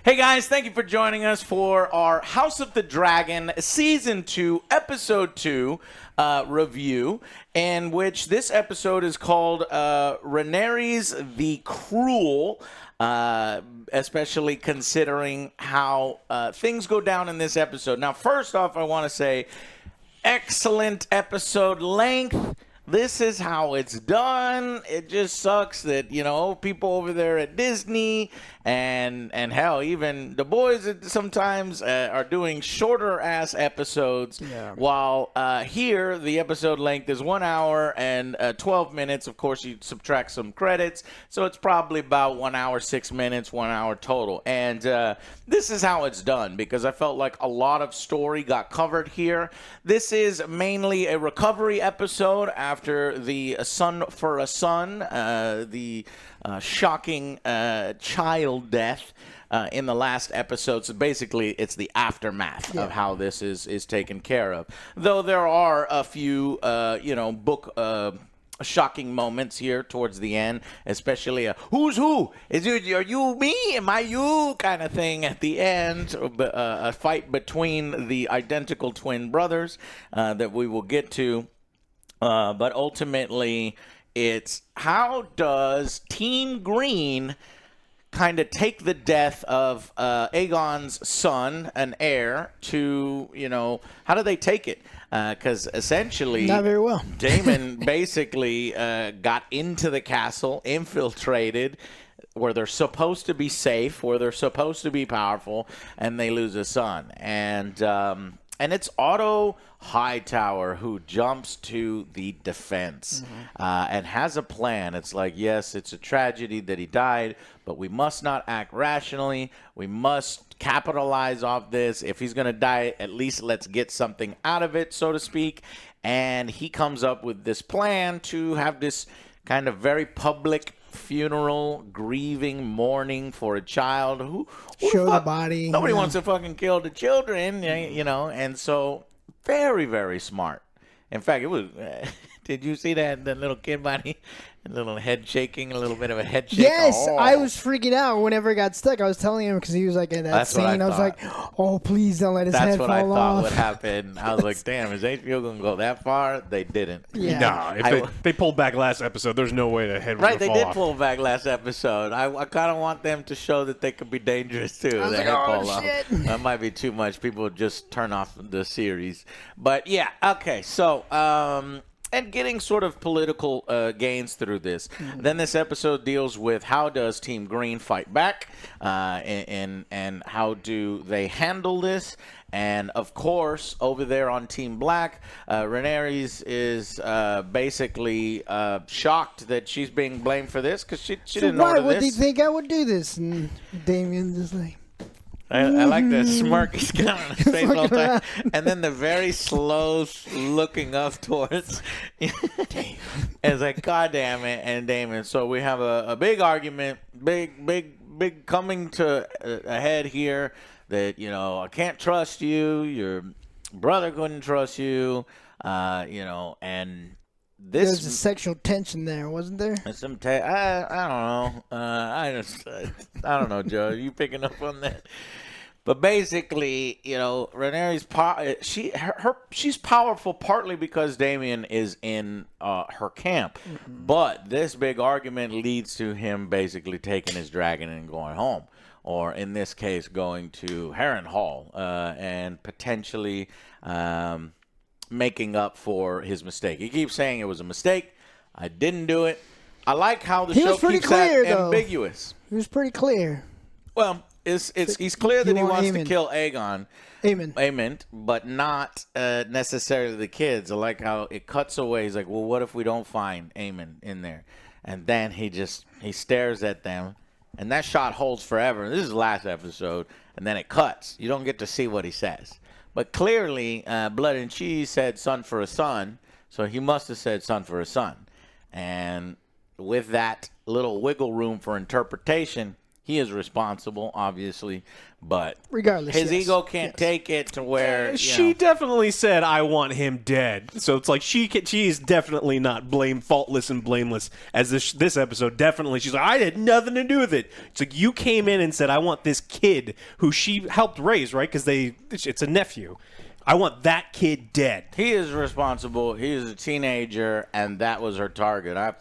Hey guys, thank you for joining us for our House of the Dragon Season 2, Episode 2 review, in which this episode is called Rhaenyra the Cruel, especially considering how things go down in this episode. Now, first off, I want to say, excellent episode length. This is how it's done. It just sucks that, people over there at Disney and hell, even the boys sometimes are doing shorter ass episodes. Yeah. While here, the episode length is 1 hour and 12 minutes. Of course, you subtract some credits. So it's probably about 1 hour, 6 minutes, 1 hour total. And this is how it's done because I felt like a lot of story got covered here. This is mainly a recovery episode after the Son for a Son, the shocking child death in the last episode. So basically, it's the aftermath of how this is taken care of. Though there are a few, book shocking moments here towards the end, especially a who's who? Are you me? Am I you? Kind of thing at the end. A fight between the identical twin brothers that we will get to. But ultimately, it's how does Team Green kind of take the death of Aegon's son, an heir, to, how do they take it? Because essentially, not very well. Daemon basically got into the castle, infiltrated, where they're supposed to be safe, where they're supposed to be powerful, and they lose a son. And it's Otto Hightower who jumps to the defense and has a plan. It's like, yes, it's a tragedy that he died, but we must not act rationally. We must capitalize off this. If he's going to die, at least let's get something out of it, so to speak. And he comes up with this plan to have this kind of very public funeral, grieving, mourning for a child who show the body. Nobody wants to fucking kill the children, and so very, very smart. In fact, it was. Did you see that little kid body? A little head shaking, a little bit of a head shake. Yes, I was freaking out whenever it got stuck. I was telling him because he was like in that scene. I was like, "Oh, please don't let his head fall off." That's what I thought would happen. I was like, "Damn, is HBO gonna go that far?" They didn't. Yeah. No, if they pulled back last episode, there's no way the head would fall off. Right, they did pull back last episode. I kind of want them to show that they could be dangerous too. I was like, "Oh shit!" That might be too much. People would just turn off the series. But yeah, okay, so. And getting sort of political gains through this. Then this episode deals with how does Team Green fight back, and how do they handle this. And, of course, over there on Team Black, Rhaenyra is basically shocked that she's being blamed for this because she didn't order this. So why would they think I would do this? And Damien just like... I like the smirk he's got on his face all the time. And then the very slow looking up towards. It's like, God damn it. And Damon. So we have a big argument, big coming to a head here that, I can't trust you. Your brother couldn't trust you, and this. There's a sexual tension there, wasn't there? Some I don't know. I don't know, Joe. Are you picking up on that? But basically, Rhaenyra's she's powerful partly because Damien is in her camp. But this big argument leads to him basically taking his dragon and going home. Or in this case, going to Harrenhal and potentially making up for his mistake. He keeps saying it was a mistake. I didn't do it. I like how the show keeps that ambiguous. He was pretty clear. Well, he's clear that he wants to kill Aegon. Aemond. But not necessarily the kids. I like how it cuts away. He's like, well, what if we don't find Aemond in there? And then he stares at them. And that shot holds forever. This is the last episode. And then it cuts. You don't get to see what he says. But clearly, Blood and Cheese said son for a son. So he must have said son for a son. And with that little wiggle room for interpretation, he is responsible, obviously, but regardless, his ego can't take it to where she definitely said, "I want him dead." So it's like she is definitely not faultless and blameless as this episode. Definitely, she's like, "I had nothing to do with it." It's like you came in and said, "I want this kid who she helped raise, right? Because it's a nephew. I want that kid dead." He is responsible. He is a teenager, and that was her target. I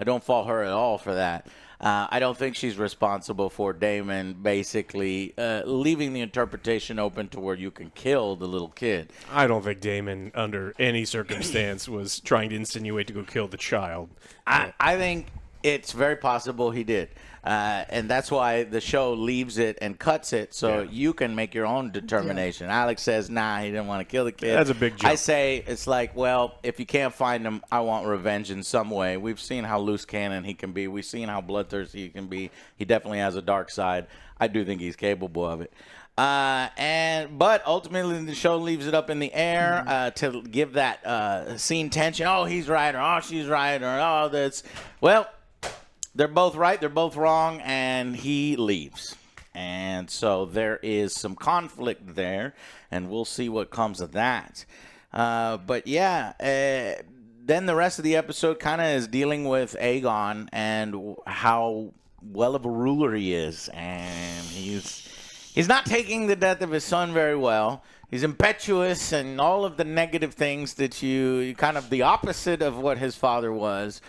don't fault her at all for that. I don't think she's responsible for Daemon basically leaving the interpretation open to where you can kill the little kid. I don't think Daemon, under any circumstance, was trying to insinuate to go kill the child. I think it's very possible he did. And that's why the show leaves it and cuts it so you can make your own determination. Yeah. Alex says, nah, he didn't want to kill the kid. That's a big jump. I say, it's like, well, if you can't find him, I want revenge in some way. We've seen how loose cannon he can be. We've seen how bloodthirsty he can be. He definitely has a dark side. I do think he's capable of it. But ultimately the show leaves it up in the air to give that scene tension. Oh, he's right, or oh, she's right, or oh, that's... Well... They're both right, they're both wrong, and he leaves. And so there is some conflict there, and we'll see what comes of that. But yeah, then the rest of the episode kind of is dealing with Aegon and how well of a ruler he is. And he's not taking the death of his son very well. He's impetuous and all of the negative things that you kind of the opposite of what his father was.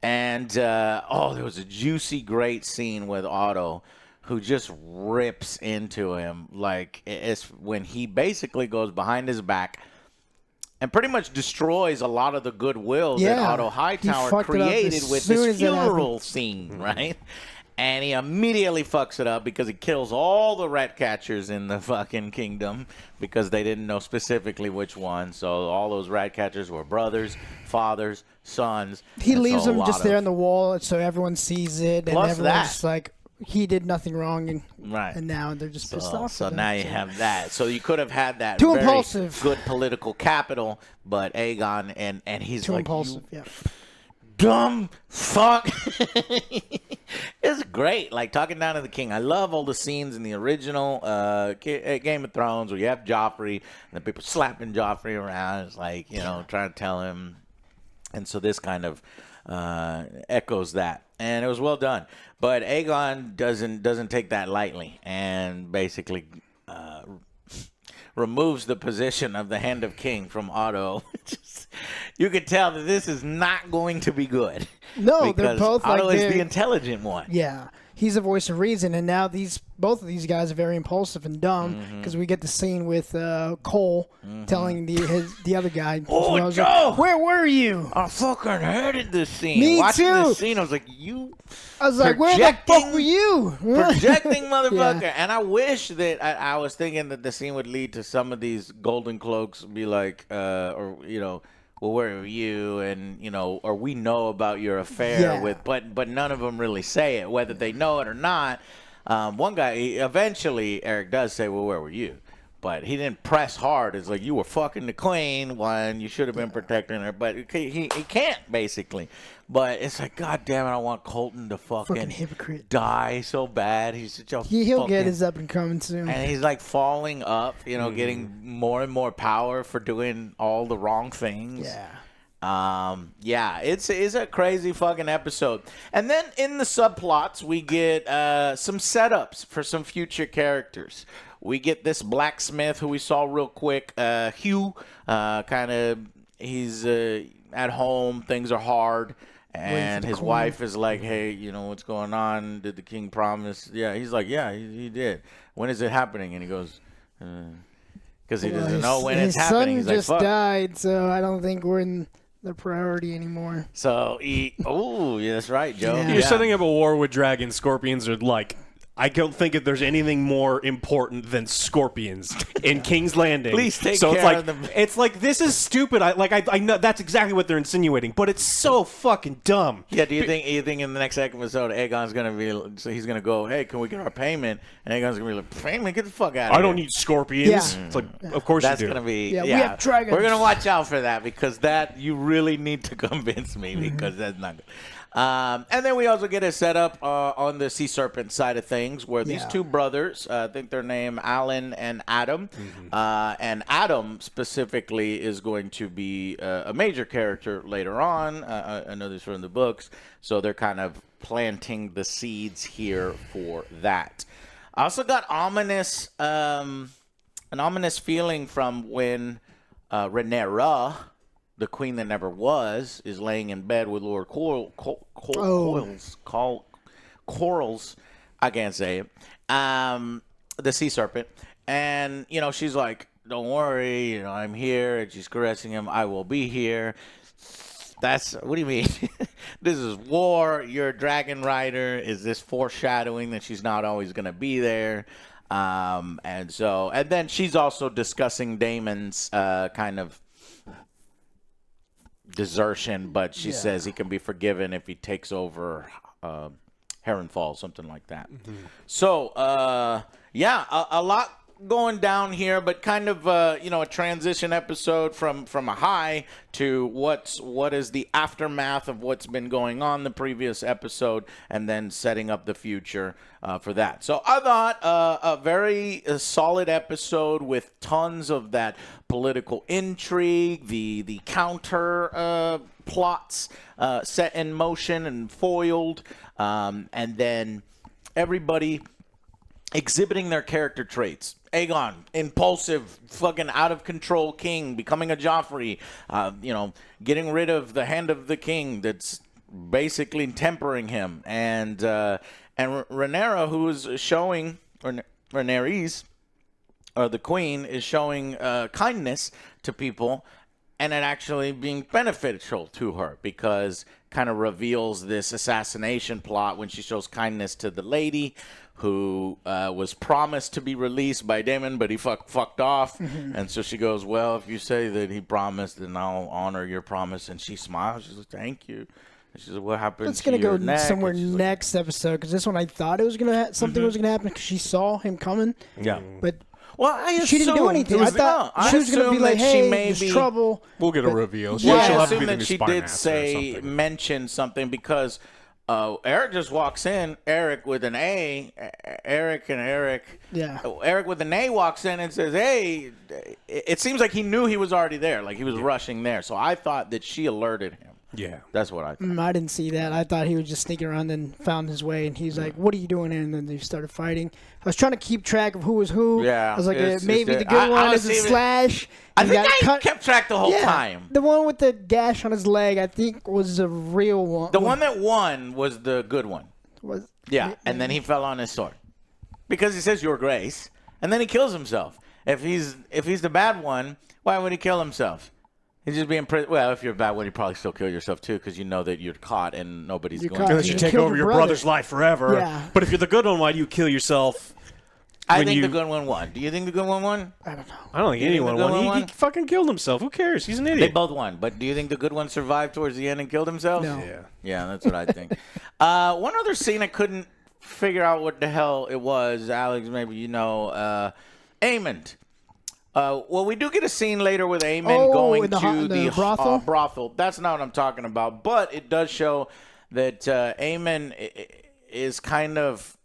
And, there was a juicy, great scene with Otto who just rips into him. Like, it's when he basically goes behind his back and pretty much destroys a lot of the goodwill that Otto Hightower created with this funeral scene, right? And he immediately fucks it up because he kills all the rat catchers in the fucking kingdom because they didn't know specifically which one. So all those rat catchers were brothers, fathers, sons. He leaves them just there on the wall so everyone sees it. Plus and everyone's just like, he did nothing wrong. And now they're just pissed off. So now you have that. So you could have had that too very impulsive. Good political capital, but Aegon, and he's too like... impulsive, Dumb fuck. It's great, like talking down to the king. I love all the scenes in the original Game of Thrones where you have Joffrey and the people slapping Joffrey around. It's like, trying to tell him. And so this kind of echoes that, and it was well done. But Aegon doesn't take that lightly, and basically removes the position of the Hand of King from Otto. You can tell that this is not going to be good. No, they're both Otto like is the intelligent one. Yeah, he's the voice of reason, and now both of these guys are very impulsive and dumb because we get the scene with Cole telling the other guy, "Oh, Joe, where were you?" I fucking hated this scene. Me Watching too. this scene, I was like, where the fuck were you? Projecting motherfucker. Yeah. And I wish that I was thinking that the scene would lead to some of these golden cloaks be like, well, where were you? And, or we know about your affair with, but none of them really say it, whether they know it or not. One guy, eventually, Eric does say, well, where were you? But he didn't press hard. It's like, you were fucking the queen when you should have been protecting her. But he can't, basically. But it's like, God damn it, I want Colton to fucking hypocrite. Die so bad. He's such a He'll get his up and coming soon. And he's like falling up, getting more and more power for doing all the wrong things. Yeah. It's a crazy fucking episode. And then in the subplots, we get some setups for some future characters. We get this blacksmith who we saw real quick, Hugh, he's at home, things are hard, and his wife is like, hey, what's going on? Did the king promise? Yeah, he's like, yeah, he did. When is it happening? And he goes, because he doesn't know when it's happening. His son just died, so I don't think we're in the priority anymore. So, that's right, Joe. Yeah. You're setting up a war with dragons. Scorpions are like... I don't think if there's anything more important than scorpions in King's Landing. Please take care of them. It's like, this is stupid. I know that's exactly what they're insinuating, but it's so fucking dumb. Yeah. Do you think in the next episode, Aegon's gonna be? So he's gonna go, hey, can we get our payment? And Aegon's gonna be like, payment? Get the fuck out of here. I don't need scorpions. Yeah. It's like, of course that's you do. Gonna be. Yeah, we have dragons. We're gonna watch out for that because that you really need to convince me because that's not good. And then we also get a setup on the sea serpent side of things where these two brothers, I think their name Alan and Adam, and Adam specifically is going to be a major character later on. I know this from the books, so they're kind of planting the seeds here for that. I also got an ominous feeling from when Rhaenyra, the queen that never was, is laying in bed with Lord Corals. I can't say it. The sea serpent, and she's like, "Don't worry, I'm here." And she's caressing him. "I will be here." What do you mean? This is war. You're a dragon rider. Is this foreshadowing that she's not always going to be there? And then she's also discussing Daemon's kind of desertion, but she says he can be forgiven if he takes over Harrenhal, something like that. So, a lot going down here, but kind of a transition episode from a high to what is the aftermath of what's been going on the previous episode, and then setting up the future for that. So I thought a very solid episode with tons of that political intrigue, the counter plots set in motion and foiled, and then everybody exhibiting their character traits. Aegon, impulsive, fucking out of control king, becoming a Joffrey, getting rid of the hand of the king that's basically tempering him, and Rhaenyra, who is showing, or Rhaenyra, or the queen, is showing kindness to people, and it actually being beneficial to her because kind of reveals this assassination plot when she shows kindness to the lady who was promised to be released by Daemon, but he fucked off. And so she goes, "Well, if you say that he promised, then I'll honor your promise." And she smiles. She's like, "Thank you." And she says, "What happens?" It's gonna go neck? somewhere next episode, because this one I thought it was gonna something was gonna happen because she saw him coming. Yeah, but well, she didn't do anything. I thought she was gonna be like, "Hey, there's trouble." We'll get a reveal. Well, She'll I have to assume be the that new she spy did master or mention something because Eric just walks in. Eric with an A. Eric with an A walks in and says, "Hey." It seems like he knew he was already there, like he was rushing there. So I thought that she alerted him. Yeah, that's what I thought. I didn't see that. I thought he was just sneaking around and found his way. And he's like, "What are you doing here?" And then they started fighting. I was trying to keep track of who was who. Yeah, I was like, maybe the good one is a Slash. I think I kept track the whole time. The one with the gash on his leg, I think, was a real one. The one that won was the good one. Yeah, and then he fell on his sword because he says, "Your Grace," and then he kills himself. If he's the bad one, why would he kill himself? He's just being well. If you're a bad one, you probably still kill yourself too, because you know that you're caught and nobody's going to. Unless you take over your brother's life forever. Yeah. But if you're the good one, why do you kill yourself? I think the good one won. Do you think the good one won? I don't know. I don't think anyone won. He fucking killed himself. Who cares? He's an idiot. They both won. But do you think the good one survived towards the end and killed himself? No. Yeah, that's what I think. One other scene I couldn't figure out what the hell it was. Alex, maybe you know. Aemond. Well, we do get a scene later with Aemond going to the brothel. Brothel. That's not what I'm talking about. But it does show that Aemond is kind of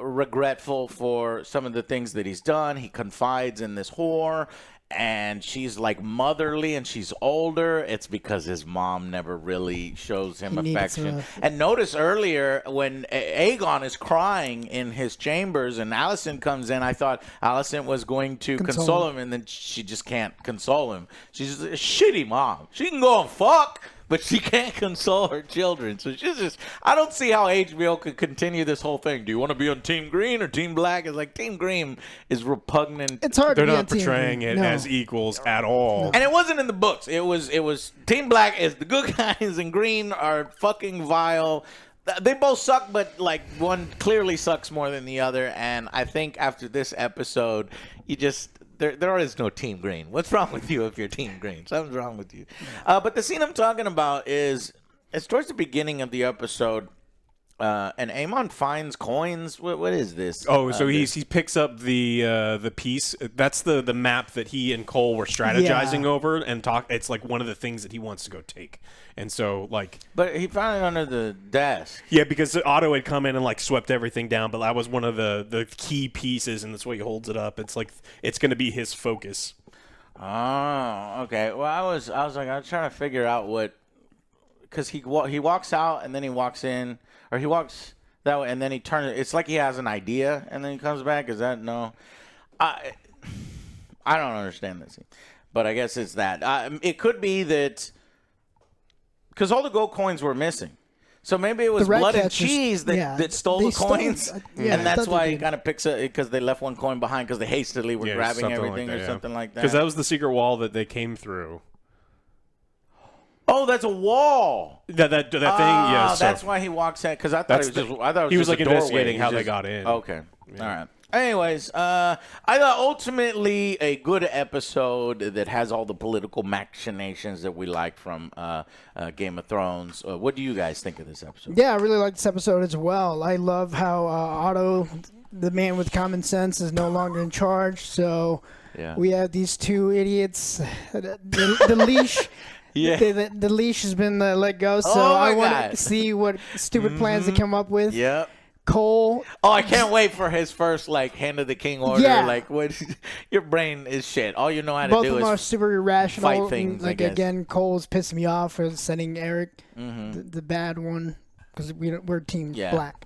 regretful for some of the things that he's done. He confides in this whore, and she's like motherly, and she's older. It's because his mom never really shows him affection. And notice earlier when Aegon is crying in his chambers and Alicent comes in, I thought Alicent was going to console him, and then she just can't console him. She's a shitty mom. She can go and fuck, but she can't console her children. So she's just, I don't see how HBO could continue this whole thing. Do you want to be on Team Green or Team Black? It's like Team Green is repugnant. It's hard They're to be not portraying it as equals at all. And it wasn't in the books. It was Team Black is the good guys and Green are fucking vile. They both suck, but like one clearly sucks more than the other. And I think after this episode, you just there is no Team Green. What's wrong with you if you're Team Green? Something's wrong with you. But the scene I'm talking about is it's towards the beginning of the episode and Aemon finds coins. What is this? Oh, so he picks up the piece. That's the map that he and Cole were strategizing over and talk. It's like one of the things that he wants to go take. And so like, but he found it under the desk. Yeah, because Otto had come in and like swept everything down. But that was one of the key pieces, and that's why he holds it up. It's like it's going to be his focus. Oh, okay. Well, I was trying to figure out what, because he walks out and then he walks in, or he walks that way and then he turns. It's like he has an idea and then he comes back. Is that no? I don't understand this, but I guess it's that. It could be that because all the gold coins were missing. So maybe it was blood and cheese that stole the coins, and that's why he kind of picks it because they left one coin behind because they hastily were grabbing everything or something like that. Because that was the secret wall that they came through. Oh, that's a wall. That thing, yeah. That's why he walks in. Because I thought it was like investigating how they got in. Okay, all right. Anyways, I thought ultimately a good episode that has all the political machinations that we like from Game of Thrones. What do you guys think of this episode? Yeah, I really like this episode as well. I love how Otto, the man with common sense, is no longer in charge. So we have these two idiots. The leash. Yeah. The leash has been let go. So I want to see what stupid plans they come up with. Yep. Cole. Oh, I can't wait for his first hand of the king order. Yeah. Like what? Your brain is shit. All you know how to Both do of them are is super irrational. fight things. Like again, Cole's pissing me off for sending Eric, the bad one, because we're team black.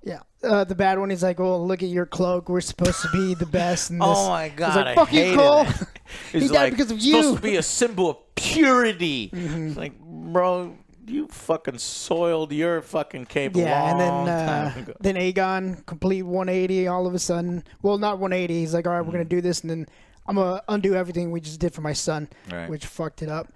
Yeah. The bad one. He's like, "Oh, look at your cloak. We're supposed to be the best." And this. Oh my god! He's like, "Fuck you, Cole." He died because of you. Supposed to be a symbol of purity. It's like, bro. You fucking soiled your fucking cape long time ago. Then Aegon, complete 180 all of a sudden. Well, not 180. He's like, all right, we're going to do this, and then I'm going to undo everything we just did for my son, which fucked it up.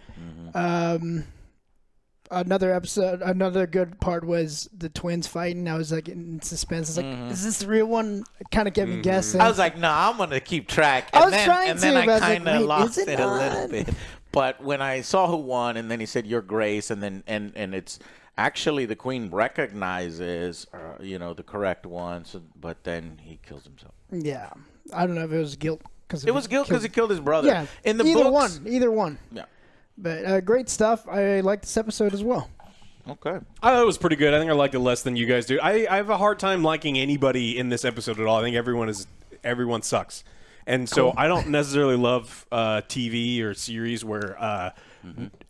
Another episode, another good part was the twins fighting. I was like in suspense. I was like, is this the real one? It kind of kept me guessing. I was like, no, I'm going to keep track. I was trying to, I kind of lost it a little bit. But when I saw who won, and then he said, "Your Grace," and then and it's actually the Queen recognizes, the correct one. So, but then he kills himself. Yeah, I don't know if it was guilt because it was guilt because he killed his brother. Yeah, in the either one. Yeah, but great stuff. I like this episode as well. Okay, I thought it was pretty good. I think I liked it less than you guys do. I have a hard time liking anybody in this episode at all. I think everyone sucks. And so I don't necessarily love TV or series where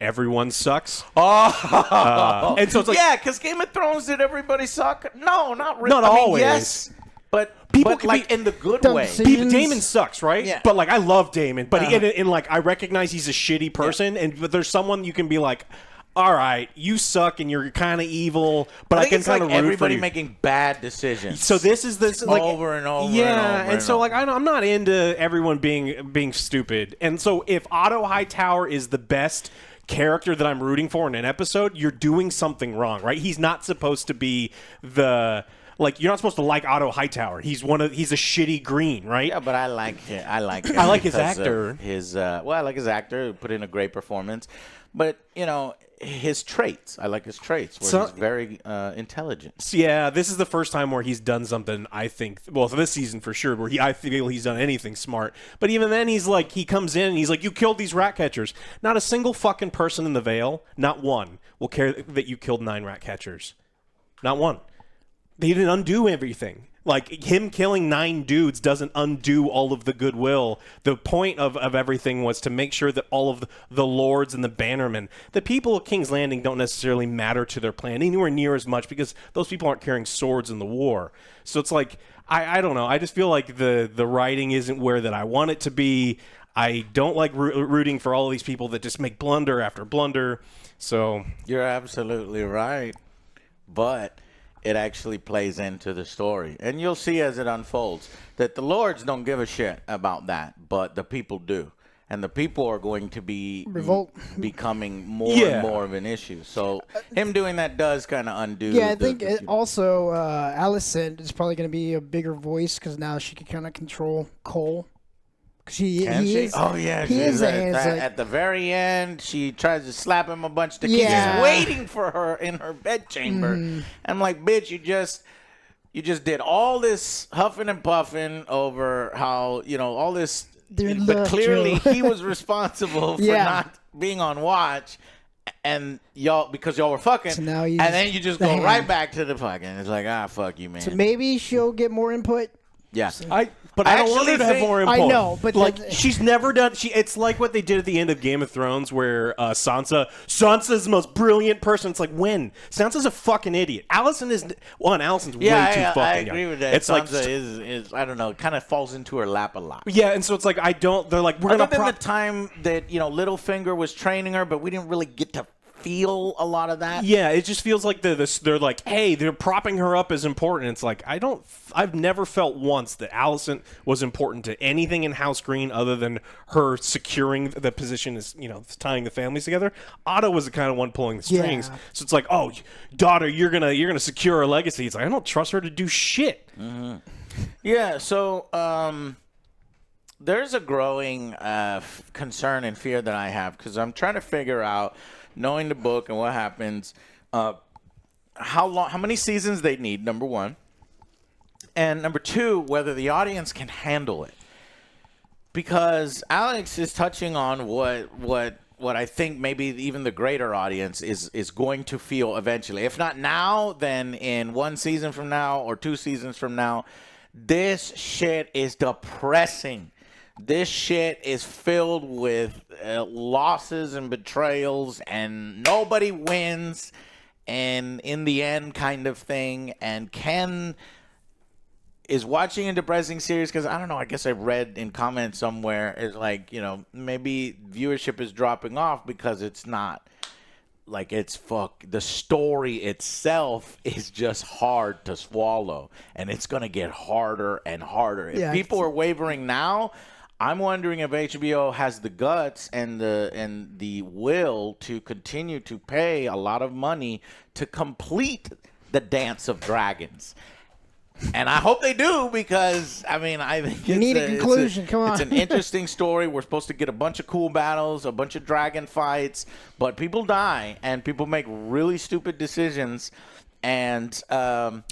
everyone sucks. And so it's like, because Game of Thrones, did everybody suck? No, not really. Not always. Yes, but people can in the good way. Damon sucks, right? Yeah. But I love Damon. But I recognize he's a shitty person, but there's someone you can be like, all right, you suck and you're kind of evil, but I can kind of root everybody for you. making bad decisions. So this is over and over. Yeah, and so I'm not into everyone being stupid. And so if Otto Hightower is the best character that I'm rooting for in an episode, you're doing something wrong, right? He's not supposed to be the. You're not supposed to like Otto Hightower. He's a shitty green, right? Yeah, but I like him. I like his actor. I like his actor. Put in a great performance. But, his traits. I like his traits. He's very intelligent. Yeah, this is the first time where he's done something, I think, well, for this season for sure, where I feel he's done anything smart. But even then, he comes in and he's like, you killed these rat catchers. Not a single fucking person in the Vale, not one, will care that you killed 9 rat catchers. Not one. They didn't undo everything. Him killing 9 dudes doesn't undo all of the goodwill. The point of everything was to make sure that all of the lords and the bannermen, the people of King's Landing don't necessarily matter to their plan anywhere near as much because those people aren't carrying swords in the war. So it's I don't know. I just feel like the writing isn't where that I want it to be. I don't like rooting for all of these people that just make blunder after blunder. So you're absolutely right. But it actually plays into the story. And you'll see as it unfolds that the lords don't give a shit about that, but the people do. And the people are going to be becoming more and more of an issue. So him doing that does kind of undo. Yeah, I think also Alicent is probably going to be a bigger voice because now she can kind of control Cole. He is. Oh yeah, he is. At the very end, she tries to slap him a bunch. The kid is waiting for her in her bedchamber. I'm like, bitch, you just did all this huffing and puffing over how all this, but clearly he was responsible for not being on watch. And because y'all were fucking, so and then you just go right back to the fucking. It's like, fuck you, man. So maybe she'll get more input. Yeah, But I don't want her to have more input. I know, but she's never done. It's like what they did at the end of Game of Thrones, where Sansa's the most brilliant person. It's like, when Sansa's a fucking idiot. Alicent's way too fucking young. I agree with that. It's Sansa like is I don't know, kind of falls into her lap a lot. Yeah, and so it's like they're like, we're Other than the time that Littlefinger was training her, but we didn't really get to feel a lot of that. Yeah, it just feels like they're like, hey, they're propping her up as important. It's like, I've never felt once that Alicent was important to anything in House Green other than her securing the position as, tying the families together. Otto was the kind of one pulling the strings. Yeah. So it's like, oh, daughter, you're gonna secure her legacy. It's like, I don't trust her to do shit. Mm-hmm. Yeah, so there's a growing concern and fear that I have, because I'm trying to figure out, knowing the book and what happens, how many seasons they need, number one, and number two, whether the audience can handle it. Because Alex is touching on what I think maybe even the greater audience is going to feel eventually. If not now, then in 1 season from now or 2 seasons from now. This shit is depressing. This shit is filled with losses and betrayals, and nobody wins, and in the end kind of thing. And Ken is watching a depressing series because, I don't know, I guess I read in comments somewhere, it's like, maybe viewership is dropping off because it's not. Like, the story itself is just hard to swallow, and it's going to get harder and harder. If people are wavering now, I'm wondering if HBO has the guts and the will to continue to pay a lot of money to complete the Dance of Dragons. And I hope they do, because I think you need a conclusion. Come on, it's an interesting story. We're supposed to get a bunch of cool battles, a bunch of dragon fights, but people die and people make really stupid decisions. And I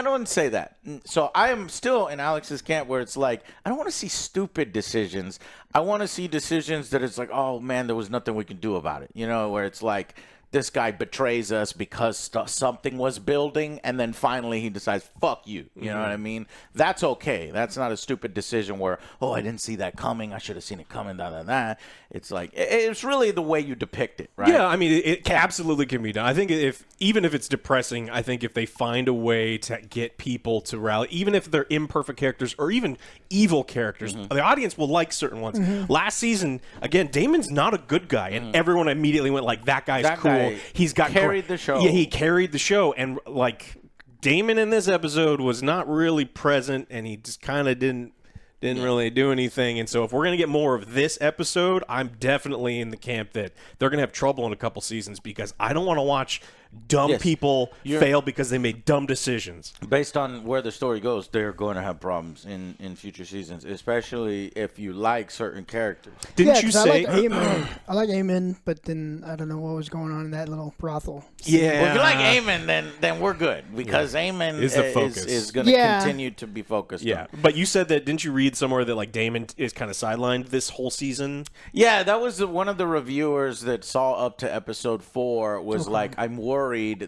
don't say that. So I am still in Alex's camp, where it's like, I don't want to see stupid decisions. I want to see decisions that it's like, oh man, there was nothing we can do about it. Where it's like, this guy betrays us because something was building, and then finally he decides, fuck you. You know what I mean? That's okay. That's not a stupid decision where, oh, I didn't see that coming. I should have seen it coming, that. It's like, it's really the way you depict it, right? Yeah, it absolutely can be done. I think even if it's depressing, I think if they find a way to get people to rally, even if they're imperfect characters or even evil characters, the audience will like certain ones. Last season, again, Daemon's not a good guy, and everyone immediately went like, that guy's cool. He's carried the show. Yeah, he carried the show, and like, Daemon in this episode was not really present, and he just kind of didn't really do anything. And so if we're going to get more of this episode, I'm definitely in the camp that they're going to have trouble in a couple seasons, because I don't want to watch dumb people fail because they made dumb decisions. Based on where the story goes, they're going to have problems in future seasons, especially if you like certain characters. Didn't you say? I like Aemon, but then I don't know what was going on in that little brothel. Yeah. Well, if you like Aemon, then we're good, because Aemon is the focus. Is going to continue to be focused. Yeah, but you said that, didn't you read somewhere that like Daemon is kind of sidelined this whole season? Yeah, that was one of the reviewers that saw up to episode 4 was like, I'm worried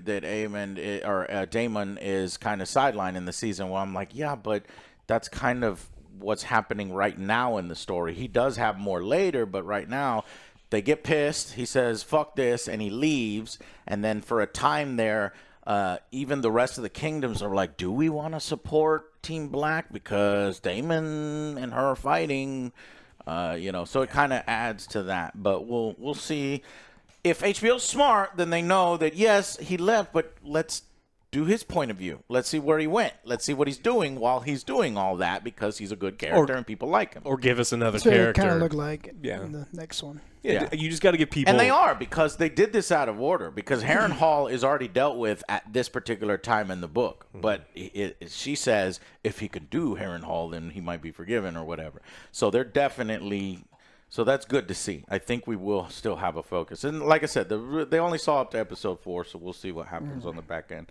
that Daemon is kind of sidelined in the season. Well, I'm like, yeah, but that's kind of what's happening right now in the story. He does have more later, but right now they get pissed. He says, fuck this, and he leaves. And then for a time there, even the rest of the kingdoms are like, do we want to support Team Black? Because Daemon and her are fighting, so it kind of adds to that. But we'll see. If HBO's smart, then they know that, yes, he left, but let's do his point of view. Let's see where he went. Let's see what he's doing while he's doing all that, because he's a good character and people like him. Or give us another That's what character. it kind of looked like in the next one. Yeah, you just got to give people. And they are, because they did this out of order, because Harrenhal is already dealt with at this particular time in the book. But she says if he could do Harrenhal, then he might be forgiven or whatever. So they're definitely... So that's good to see. I think we will still have a focus. And like I said, they only saw up to episode 4, so we'll see what happens on the back end.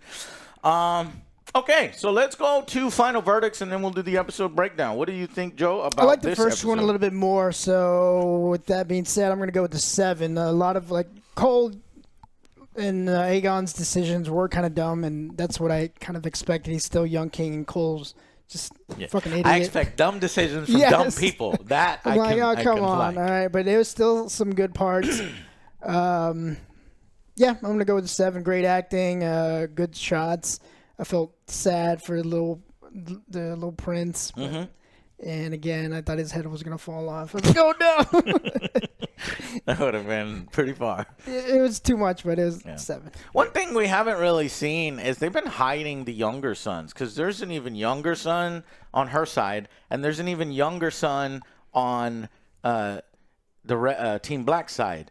Okay, so let's go to final verdicts, and then we'll do the episode breakdown. What do you think, Joe, about this I like the first episode? one a little bit more, so with that being said, I'm going to go with the 7. A lot of, Cole and Aegon's decisions were kind of dumb, and that's what I kind of expected. He's still young king, and Cole's just fucking idiot. I expect dumb decisions from dumb people. That I'm I like, can come on, like. all right, but there was still some good parts. I'm gonna go with the 7. Great acting, good shots. I felt sad for the little prince, and again, I thought his head was gonna fall off. I was like, oh no! That would have been pretty far. It was too much, but it was 7. One thing we haven't really seen is they've been hiding the younger sons, because there's an even younger son on her side, and there's an even younger son on the Team Black side.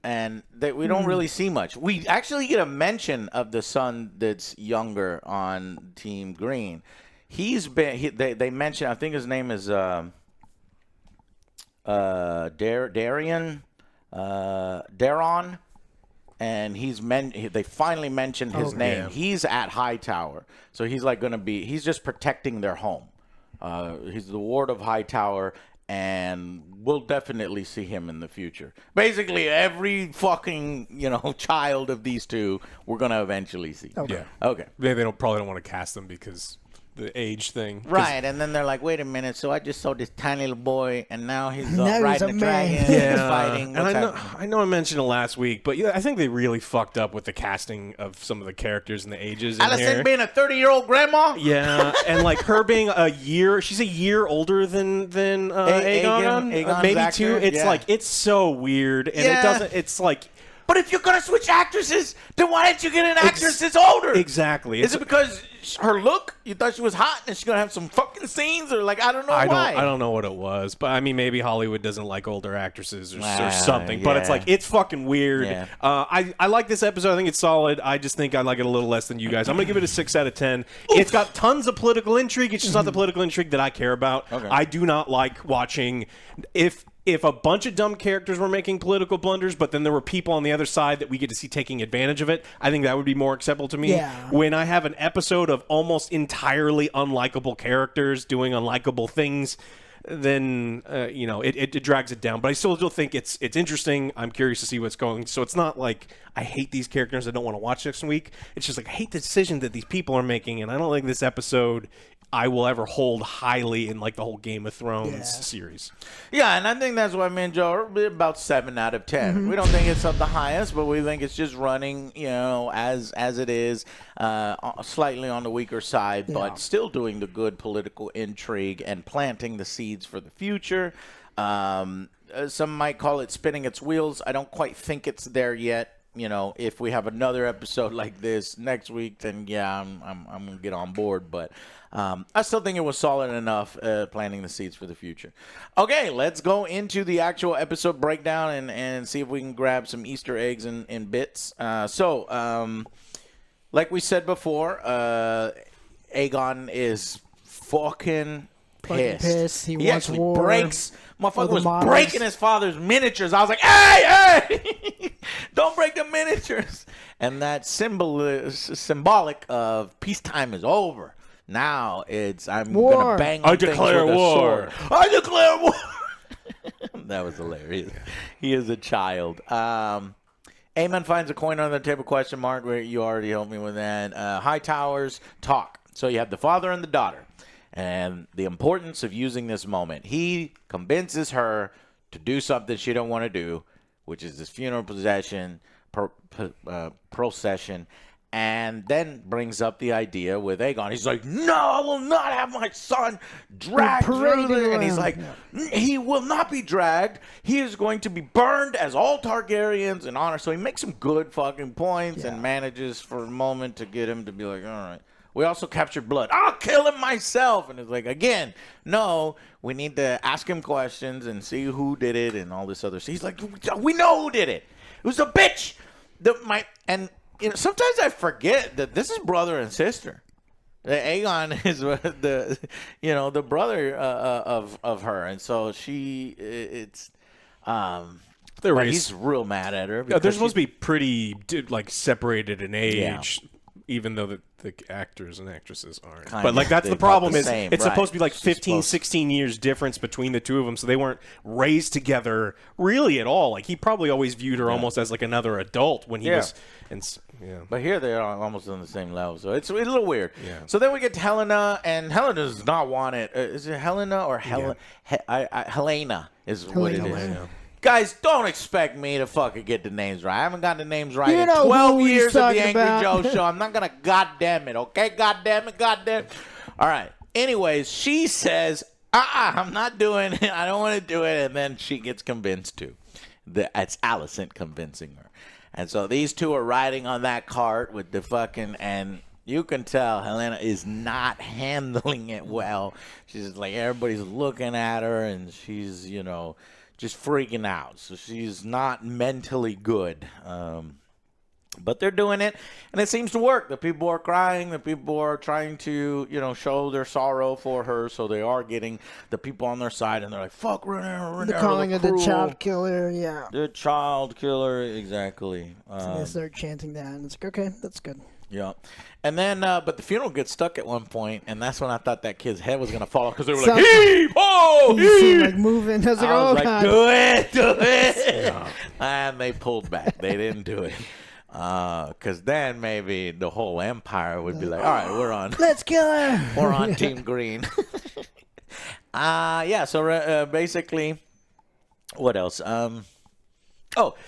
And we don't really see much. We actually get a mention of the son that's younger on Team Green. He's been. They mention. I think his name is Daron, and they finally mentioned his name. Yeah. He's at Hightower, so he's like going to be. He's just protecting their home. He's the ward of Hightower. And we'll definitely see him in the future. Basically, every fucking, child of these two, we're going to eventually see. Okay. Yeah. Okay. They probably don't want to cast them because the age thing. Right, and then they're like, wait a minute, so I just saw this tiny little boy, and now he's riding a dragon, he's fighting. And I know I mentioned it last week, but I think they really fucked up with the casting of some of the characters and the ages in Alicent here. being a 30-year-old grandma? Yeah, and her being she's a year older than Aegon, maybe actor, 2. It's it's so weird, and it's like... But if you're going to switch actresses, then why didn't you get an actress that's older? Exactly. Is it because her look, you thought she was hot and she's going to have some fucking scenes? Or I don't know why. I don't know what it was. But, I mean, maybe Hollywood doesn't like older actresses or something. Yeah. But it's it's fucking weird. Yeah. I like this episode. I think it's solid. I just think I like it a little less than you guys. I'm going to give it a 6 out of 10. Oof. It's got tons of political intrigue. It's just not the political intrigue that I care about. Okay. I do not like watching... If a bunch of dumb characters were making political blunders, but then there were people on the other side that we get to see taking advantage of it, I think that would be more acceptable to me. Yeah. When I have an episode of almost entirely unlikable characters doing unlikable things, then it drags it down. But I still think it's interesting. I'm curious to see what's going. So it's not like I hate these characters. I don't want to watch next week. It's just I hate the decision that these people are making, and I don't think this episode I will ever hold highly in the whole Game of Thrones series. Yeah, and I think that's why me and Joe are about 7 out of 10. Mm-hmm. We don't think it's the highest, but we think it's just running, as it is, slightly on the weaker side, but still doing the good political intrigue and planting the seeds for the future. Some might call it spinning its wheels. I don't quite think it's there yet. If we have another episode like this next week, then I'm gonna get on board. But I still think it was solid enough, planting the seeds for the future. Okay, let's go into the actual episode breakdown and see if we can grab some Easter eggs and bits. Like we said before, Aegon is fucking pissed. He wants actually war. breaks. Motherfucker was breaking his father's miniatures. I was like, hey! Don't break the miniatures. And that symbol is symbolic of peacetime is over. Now I'm going to bang on things with a sword. I declare war. That was hilarious. He is a child. Aemon finds a coin under the table, question mark. You already helped me with that. Hightowers talk. So you have the father and the daughter. And the importance of using this moment. He convinces her to do something she don't want to do, which is this funeral procession, And then brings up the idea with Aegon. He's like, no, I will not have my son dragged through the... And he's like, he will not be dragged. He is going to be burned as all Targaryens in honor. So he makes some good fucking points and manages for a moment to get him to be like, all right. We also captured blood. I'll kill him myself. And it's like, again, no, we need to ask him questions and see who did it and all this other stuff. He's like, we know who did it. It was a bitch. You know, sometimes I forget that this is brother and sister. Aegon is the brother of her, and so he's real mad at her. They're supposed to be pretty separated in age, even though the actors and actresses aren't. But that's the problem is it's supposed to be 15, 16 years difference between the two of them, so they weren't raised together really at all. He probably always viewed her almost as another adult when he was. But here they are almost on the same level, so it's a little weird. Yeah. So then we get to Helena, and Helena does not want it. Is it Helena or Helena? Helena is what it is. Helena. Guys, don't expect me to fucking get the names right. I haven't got the names right in 12 years of the AngryJoe show. I'm not going to goddamn it, okay? Goddamn it. All right. Anyways, she says, I'm not doing it. I don't want to do it. And then she gets convinced to. It's Alicent convincing her. And so these two are riding on that cart with the fucking, and you can tell Helena is not handling it well. She's like, everybody's looking at her, and she's, just freaking out. So she's not mentally good. But they're doing it, and it seems to work. The people are crying. The people are trying to, show their sorrow for her. So they are getting the people on their side, and they're like, fuck Rhaenyra. They're calling her the child killer, yeah. The child killer, exactly. So they start chanting that, and it's like, okay, that's good. Yeah. And then, but the funeral gets stuck at one point, and that's when I thought that kid's head was going to fall off, because they were like, heave, oh, heave. Moving. I was like, I was like, God. do it. Yeah. And they pulled back. They didn't do it. Because then maybe the whole empire would be like, all right, we're on. Let's kill her. We're on Team Green. So basically, what else?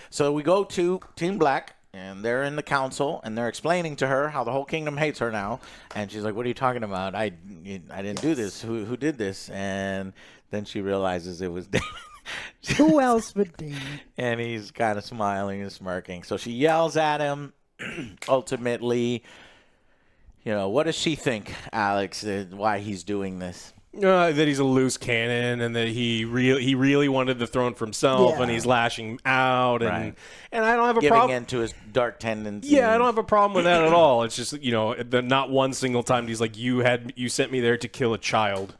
So we go to Team Black, and they're in the council, and they're explaining to her how the whole kingdom hates her now. And she's like, what are you talking about? I didn't do this. Who did this? And then she realizes it was Daemon. Who else but Daemon? And he's kind of smiling and smirking. So she yells at him. Ultimately, what does she think, Alex, why he's doing this? That he's a loose cannon, and that he really wanted the throne for himself, and he's lashing out, and I don't have a problem giving in to his dark tendencies. Yeah, I don't have a problem with that at all. It's just not one single time he's like, you sent me there to kill a child.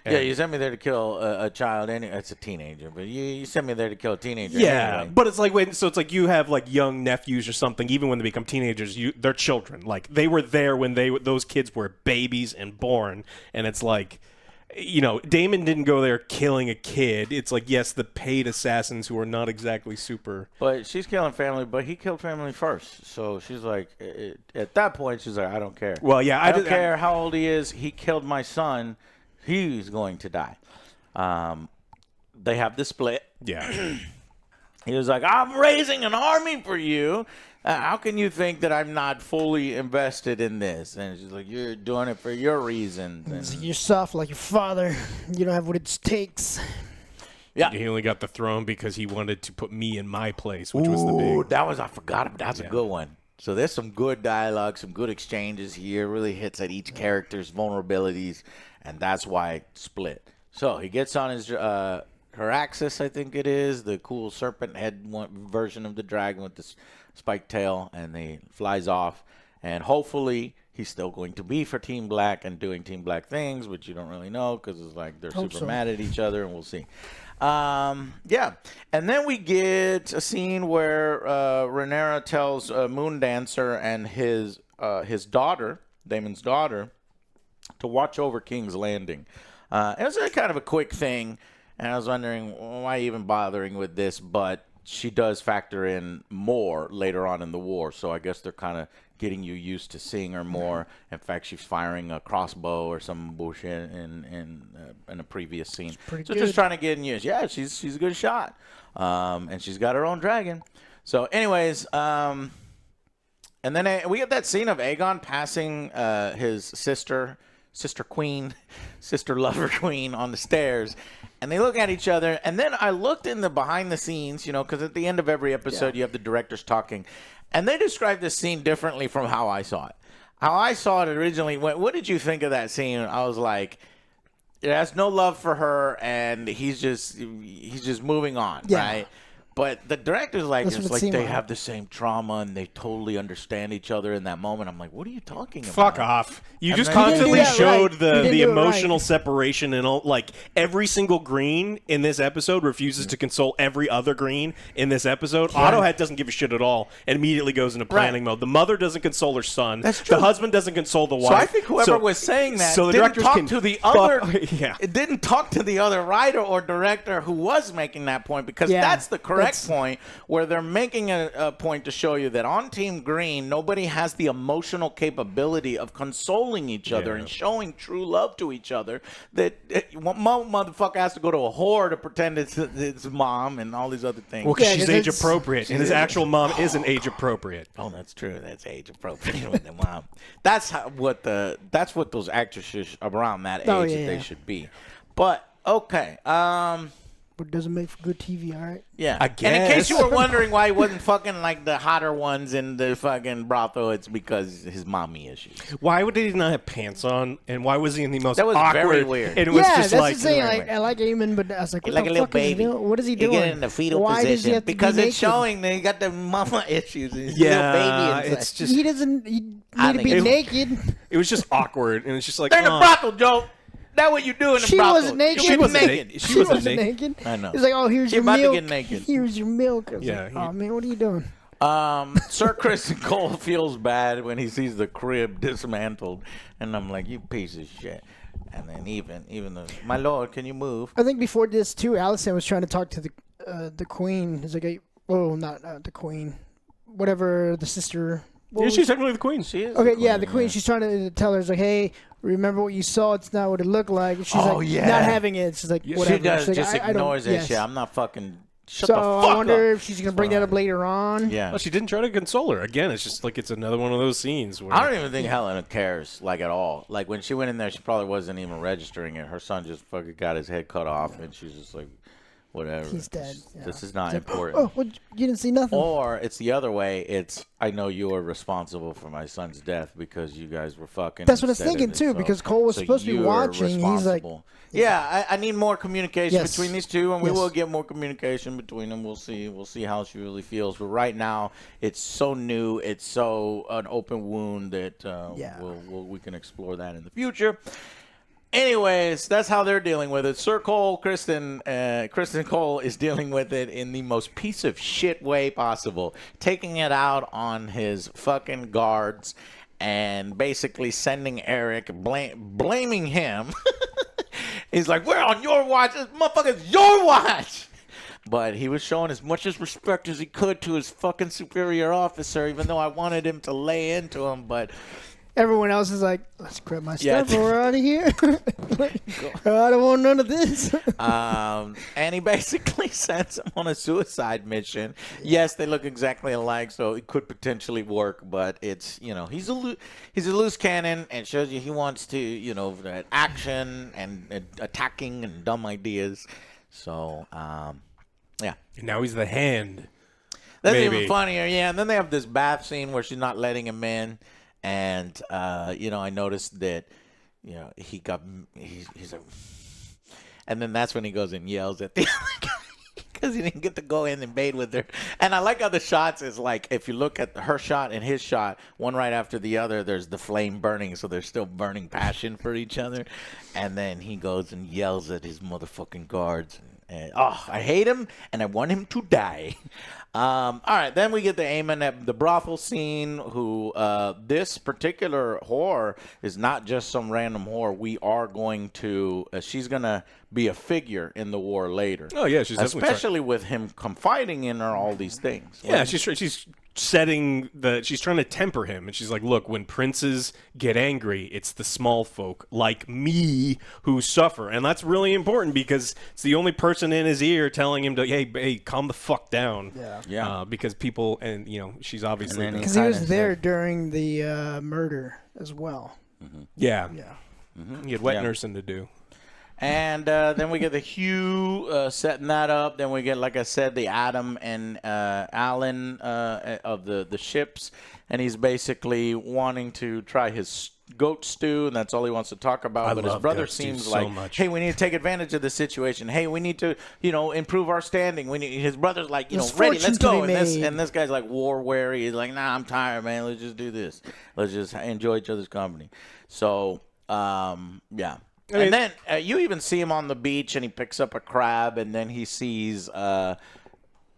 You sent me there to kill a child. It's a teenager, but you sent me there to kill a teenager. Yeah, anyway. but it's like you have young nephews or something. Even when they become teenagers, they're children. They were there when those kids were babies and born, and it's like, Daemon didn't go there killing a kid. It's like, yes, the paid assassins who are not exactly super. But she's killing family, but he killed family first. So she's like, at that point, she's like, I don't care. Well, yeah, I don't care how old he is. He killed my son. He's going to die. They have the split. Yeah. He was like, I'm raising an army for you. How can you think that I'm not fully invested in this? And she's like, you're doing it for your reasons. And you're soft like your father. You don't have what it takes. Yeah. He only got the throne because he wanted to put me in my place, which was the big. I forgot. That's a good one. So there's some good dialogue, some good exchanges here. Really hits at each character's vulnerabilities, and that's why it split. So he gets on his her axis, I think it is, the cool serpent head version of the dragon with the spiked tail, and he flies off. And hopefully he's still going to be for Team Black and doing Team Black things, which you don't really know because it's like they're super mad at each other, and we'll see. And then we get a scene where Rhaenyra tells Moondancer and his daughter, Daemon's daughter, to watch over King's Landing. It was kind of a quick thing, and I was wondering why even bothering with this, but she does factor in more later on in the war, so I guess they're kind of getting you used to seeing her more. In fact, she's firing a crossbow or some bullshit in a previous scene. So just trying to get in used. Yeah, she's a good shot. And she's got her own dragon. So anyways, And then we get that scene of Aegon passing his sister queen, sister lover queen on the stairs. And they look at each other. And then I looked in the behind the scenes, because at the end of every episode, you have the directors talking. And they described this scene differently from how I saw it. How I saw it originally, what did you think of that scene? I was like, it has no love for her, and he's just moving on, right? But the director's like, it's like they have the same trauma and they totally understand each other in that moment. I'm like, what are you talking about? Fuck off. You just constantly showed the emotional separation and all, like every single green in this episode refuses to console every other green in this episode. Otto doesn't give a shit at all and immediately goes into planning mode. The mother doesn't console her son. That's true. The husband doesn't console the wife. So I think whoever was saying that didn't talk to the other it didn't talk to the other writer or director who was making that point, because that's the correct point where they're making a point to show you that on Team Green, nobody has the emotional capability of consoling each other and showing true love to each other. That motherfucker has to go to a whore to pretend it's his mom and all these other things. Well, because she's age appropriate, and his actual mom isn't age appropriate. Oh, that's true. That's age appropriate with the mom. That's what those actresses around that age they should be. But okay. But it doesn't make for good TV, all right? Yeah. I guess. And in case you were wondering why he wasn't fucking like the hotter ones in the fucking brothel, it's because his mommy issues. Why would he not have pants on? And why was he in the most That was awkward? very weird. And it was just that's like, the thing. I like Eamon, but I was like, what like the a little fuck is he baby. doing? What is he You doing? get in the fetal Why position does he have to because be it's naked? showing they got the mama issues. And yeah, little baby it's just He doesn't need I to think be it- naked. it was just awkward, and it's just like they're in the brothel, Joe. That's what you do in the She brothel. wasn't naked. She wasn't naked. She wasn't naked. I know. He's like, oh, here's She your about to milk. get naked. Here's your milk. I was Yeah, like, oh, man, what are you doing? Sir Kristen Cole feels bad when he sees the crib dismantled, and I'm like, you piece of shit. And then even the, my lord, can you move? I think before this, too, Allison was trying to talk to the queen. He's like, not the queen. Whatever, the sister. yeah, she's technically the queen. She is. Okay, the queen. She's trying to tell her, it's like, hey, remember what you saw? It's not what it looked like. She's not having it. She's like, whatever. She does. She's like, Just ignores that shit. I'm not fucking. Shut the fuck up. I wonder if she's gonna bring that up later on. Yeah. Well, she didn't try to console her. Again, it's just like it's another one of those scenes where I don't even think Helena cares, like, at all. Like, when she went in there, she probably wasn't even registering it. Her son just fucking got his head cut off, and she's just like, whatever. He's dead. This is not important. Oh, well, you didn't see nothing. Or it's the other way. It's, I know you are responsible for my son's death because you guys were fucking. That's what I was instead of thinking, it. too, because Cole was supposed to be you're watching. He's like, responsible. Yeah, I need more communication between these two, and we will get more communication between them. We'll see how she really feels. But right now, it's so new. It's so an open wound that we can explore that in the future. Anyways, that's how they're dealing with it. Sir Cole, Kristen Cole is dealing with it in the most piece of shit way possible, taking it out on his fucking guards and basically sending Eric, blaming him. He's like, we're on your watch. This motherfucker's your watch. But he was showing as much respect as he could to his fucking superior officer, even though I wanted him to lay into him. But everyone else is like, let's grab my stuff and we're out of here. I don't want none of this. And he basically sends him on a suicide mission. Yes, they look exactly alike, so it could potentially work. But it's, he's a loose cannon, and shows you he wants to, that action and attacking and dumb ideas. So, yeah. And now he's the hand. That's even funnier, yeah. And then they have this bath scene where she's not letting him in. And, I noticed that, he's like, and then that's when he goes and yells at the other guy because he didn't get to go in and bathe with her. And I like how the shots is like, if you look at her shot and his shot, one right after the other, there's the flame burning. So they're still burning passion for each other. And then he goes and yells at his motherfucking guards. And, I hate him and I want him to die. All right, then we get the Aemon at the brothel scene, who this particular whore is not just some random whore. We are going to, she's going to be a figure in the war later. Oh, yeah, she's definitely especially with him confiding in her all these things. Yeah, she's she's trying to temper him, and she's like, look, when princes get angry, it's the small folk like me who suffer. And that's really important because it's the only person in his ear telling him to, hey, calm the fuck down. Yeah. Because people, and she's obviously because he was there during the murder as well. Yeah. He had wet nursing to do. And then we get the Hugh setting that up. Then we get, like I said, the Adam and Alan of the ships. And he's basically wanting to try his goat stew, and that's all he wants to talk about. But his brother seems like, hey, we need to take advantage of the situation. Hey, we need to, improve our standing. His brother's like, ready, let's go. And this guy's like war weary. He's like, nah, I'm tired, man. Let's just do this. Let's just enjoy each other's company. So, yeah. And then you even see him on the beach, and he picks up a crab, and then he sees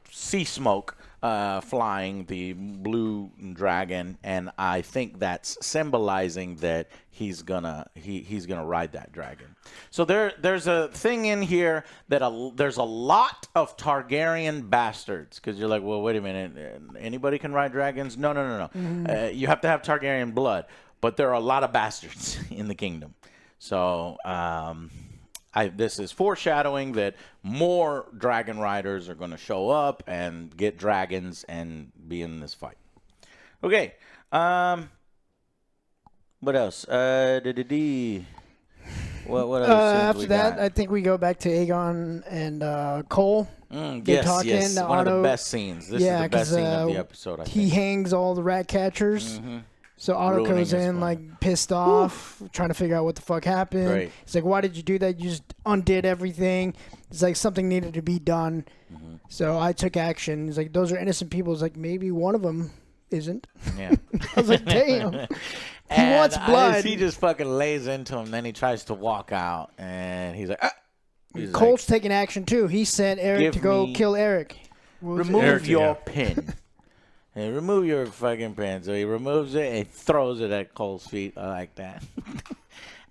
sea smoke flying, the blue dragon, and I think that's symbolizing that he's gonna ride that dragon. So there's a thing in here that there's a lot of Targaryen bastards, because you're like, well, wait a minute, anybody can ride dragons? No. You have to have Targaryen blood, but there are a lot of bastards in the kingdom. So this is foreshadowing that more dragon riders are going to show up and get dragons and be in this fight. Okay. What else? What else? After that, I think we go back to Aegon and Cole. Yes. One of the best scenes. This is the best scene of the episode, I think. He hangs all the rat catchers. Mm-hmm. So Otto goes in like pissed off, trying to figure out what the fuck happened. Right. He's like, why did you do that? You just undid everything. It's like something needed to be done. Mm-hmm. So I took action. He's like, those are innocent people. It's like, maybe one of them isn't. Yeah. I was like, damn. He wants blood. He just fucking lays into him. Then he tries to walk out, and he's like, ah. Colt's taking action too. He sent Eric to go kill Eric. Remove your pin. Hey, remove your fucking pen. So he removes it and throws it at Cole's feet. I like that.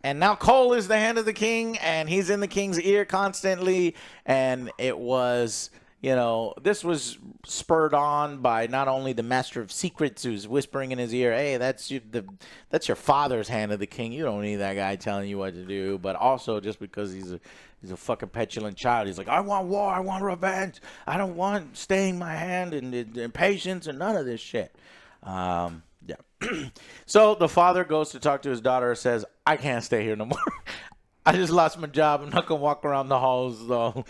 And now Cole is the hand of the king, and he's in the king's ear constantly. And it was, this was spurred on by not only the master of secrets who's whispering in his ear, hey, that's your father's hand of the king. You don't need that guy telling you what to do. But also just because he's a fucking petulant child. He's like, I want war. I want revenge. I don't want staying my hand and patience and none of this shit. Yeah. So the father goes to talk to his daughter, says, I can't stay here no more. I just lost my job. I'm not going to walk around the halls, though,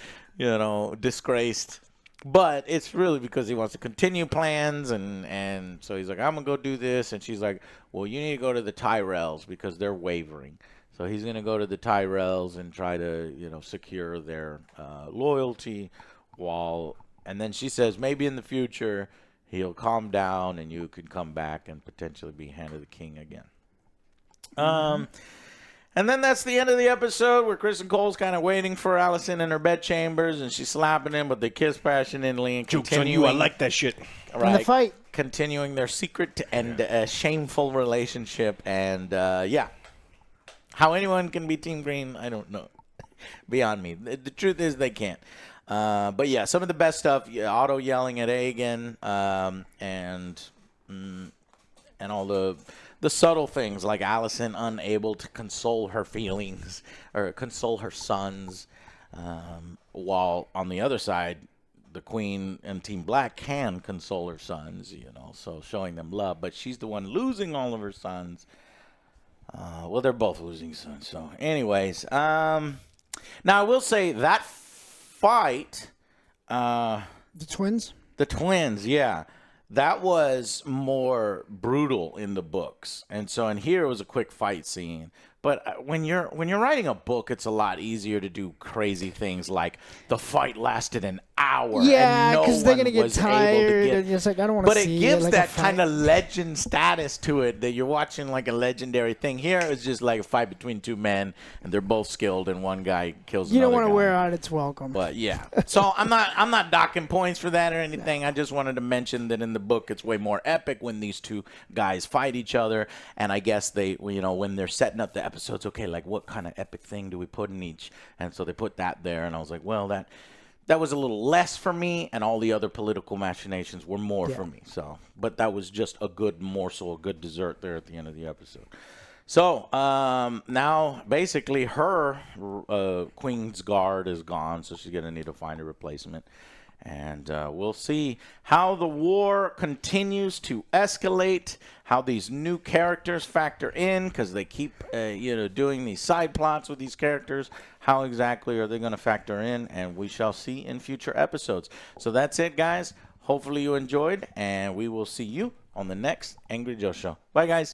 disgraced. But it's really because he wants to continue plans. And so he's like, I'm going to go do this. And she's like, well, you need to go to the Tyrells because they're wavering. So he's going to go to the Tyrells and try to, secure their loyalty and then she says, maybe in the future he'll calm down and you could come back and potentially be hand of the king again. And then that's the end of the episode where Kristen Cole's kind of waiting for Allison in her bedchambers and she's slapping him, but they kiss passionately and jokes on you. I like that shit. Right. In the fight. Continuing their secret and shameful relationship. And, yeah. How anyone can be Team Green, I don't know. Beyond me. The truth is they can't. But, yeah, some of the best stuff, Otto yelling at Aegon and all the subtle things like Allison unable to console her feelings or console her sons, while on the other side, the Queen and Team Black can console her sons, so showing them love. But she's the one losing all of her sons. Well, they're both losing sons. So, anyways, now I will say that fight, the twins, yeah, that was more brutal in the books, and so in here it was a quick fight scene. But when you're writing a book, it's a lot easier to do crazy things like the fight lasted an hour. Yeah, because they're gonna get tired. And it's like I don't want to see it. But it gives that kind of legend status to it that you're watching like a legendary thing. Here it's just like a fight between two men, and they're both skilled, and one guy kills another guy. You don't want to wear out its welcome. But yeah, so I'm not docking points for that or anything. I just wanted to mention that in the book it's way more epic when these two guys fight each other, and I guess they, when they're setting up the episodes, okay, like what kind of epic thing do we put in each? And so they put that there, and I was like, well, that that was a little less for me, and all the other political machinations were more for me. So, but that was just a good morsel, a good dessert there at the end of the episode. So now basically her Queen's Guard is gone, so she's going to need to find a replacement. And we'll see how the war continues to escalate, how these new characters factor in, because they keep doing these side plots with these characters. How exactly are they going to factor in? And we shall see in future episodes. So that's it, guys. Hopefully you enjoyed, and we will see you on the next Angry Joe Show. Bye, guys.